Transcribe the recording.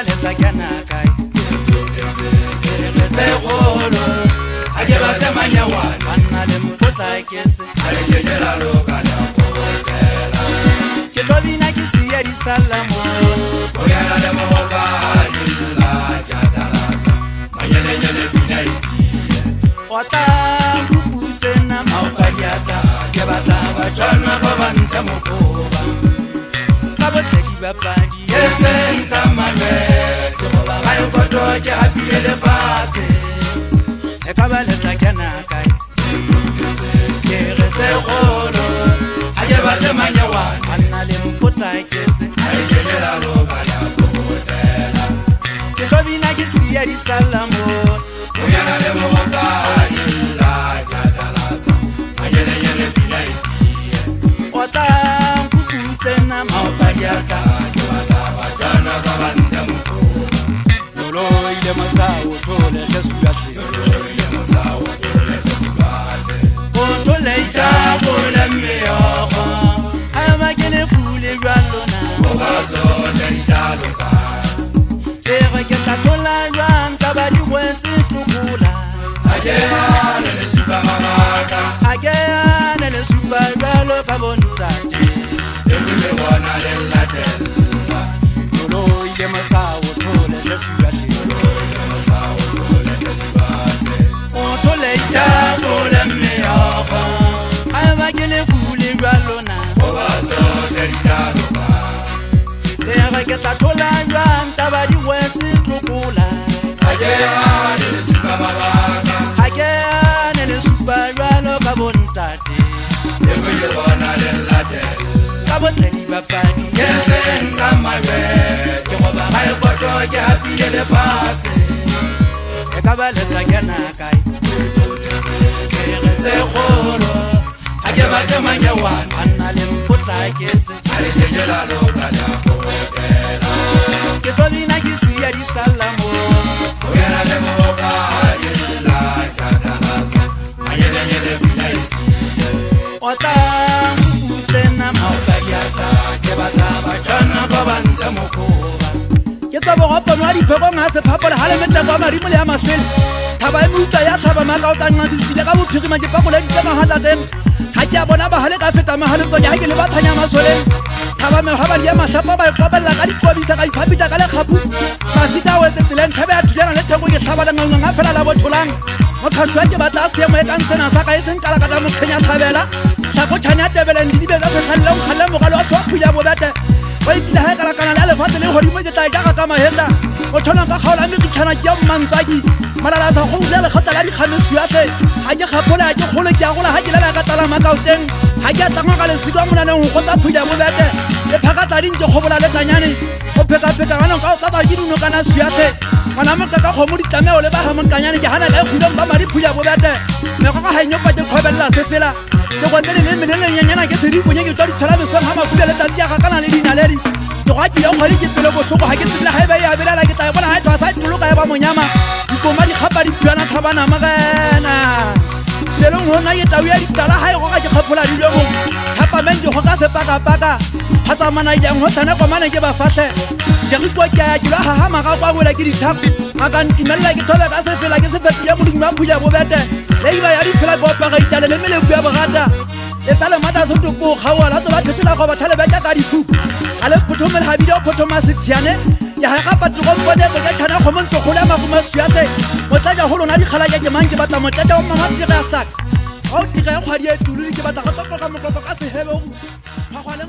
baletsa kana kai re kholo a ke ba temanya wana banna le mpotla ketse a le jela lo kana khobela ke tobina ke siya di salamo o yana le moba dilla jadalasa mayele nyele binai ota kuputse na maupadiata ke bata ba tsana ba bantse mokoba ka botleki ba padi yesenta mane ke ba ga yo boto ke hapile le fatse e ka ba le tlakana kai ke re tse kholo a ke ba le manyawa anna le mpota ketse a ke la lo ba la khotela ke tobina ke siya di salamo o yana le mo ba illa jadalasa ayele yele binai ota kuputse na maupadiata ke bata ba tsana ba bantse mokoba lo ile masawo tole jesu ya Bapani yesen kamare ke goba ga e boto ke hapile le fatse e ka ba le tlakana kai ke re tse kholo a ke ba temanya wana anna le mpotla ketse a le jela lo kana khotela ke tobina ke siya di salamo o yana le moba illa jadalasa ayele yele binai ota kuputena maupadiata ke bata ba tsana ba bantse mokoba ke tsa bo gopa no a dipheko nga se phapola ha le meta kwa marimo le ya maswele thaba e mutla ya thaba maka o tanga di tsile ka bophirima ke pakola di tsema hata den ha ke a bona ba hale ka feta mahale tswa ha ke le bathanya maswele thaba me ha ba di ya masapa ba qobella ka dikwabisa ka iphapita ka le khapu ba fita o tse tlen thabe a thujana le theko ke hlaba le nganga nga fela la botholang mo khashwa ke batla se mo e ka nsena sa ka e seng kala ka ta mo khenya thabela sa go tshanya tebeleng di be tsa se khallong khalla mo ga lo so phuya bo bete wa itile ha kala kana le lefatshe le hodimo ke tla ja ka mahenda o thona ka khaola me ke tshana ke mmantsaki malala sa go le khata la di khamesu ya se ha ke khapola ke khole ke a gola ha ke lela ka tala makauteng ha ke tanga ka le siko mona le go tsa phuya bo bete le phaka tla dintse khobola le tanyane o pheka pheka kana ka tsa di dino kana suate mana mo ka khomo di tlameo le ba ha mo tanyane ke hana ka khudong ba mari phuya bo bete me go ga nyopa ke khobella se fela ke go tsene le menele nyanyana ke se di bonye ke tlo tshela besong ha mafuda le tantsi ya ga kana le dinaleri to ga ke yo khali ke pele go soko ha ke tsela ha ba ya bela ke tla bona ha twa sa tlo ka ya ba monyama ikoma di khapa di pwana thabana magana lelo ngona ye tawe di tala ha go ga ke khaphola di lomo thapa men go ka se paka paka phatsa mana ya ngo tsana kwa mana ke ba fahle ke re kwa ke ya ha ha maga kwa wela ke di thap ga ka ntimella ke thola ka se fela ke se fetile ya modimo a phuya bo bete le iba ya di fela go paka itale le mele bua bogata le tala mata so to go khawala to ba tshela go ba thale ba ka di fu ale photomel ha video photoma sithiane ya ga patlo go mbone go ka tshana go montso go la magoma suate o tla ja go lona di khala ya ke mang ke batla mo tata o mama tira sak o tira kgwadi e tululi ke batla go toka mo ka se hebe go ga gwa le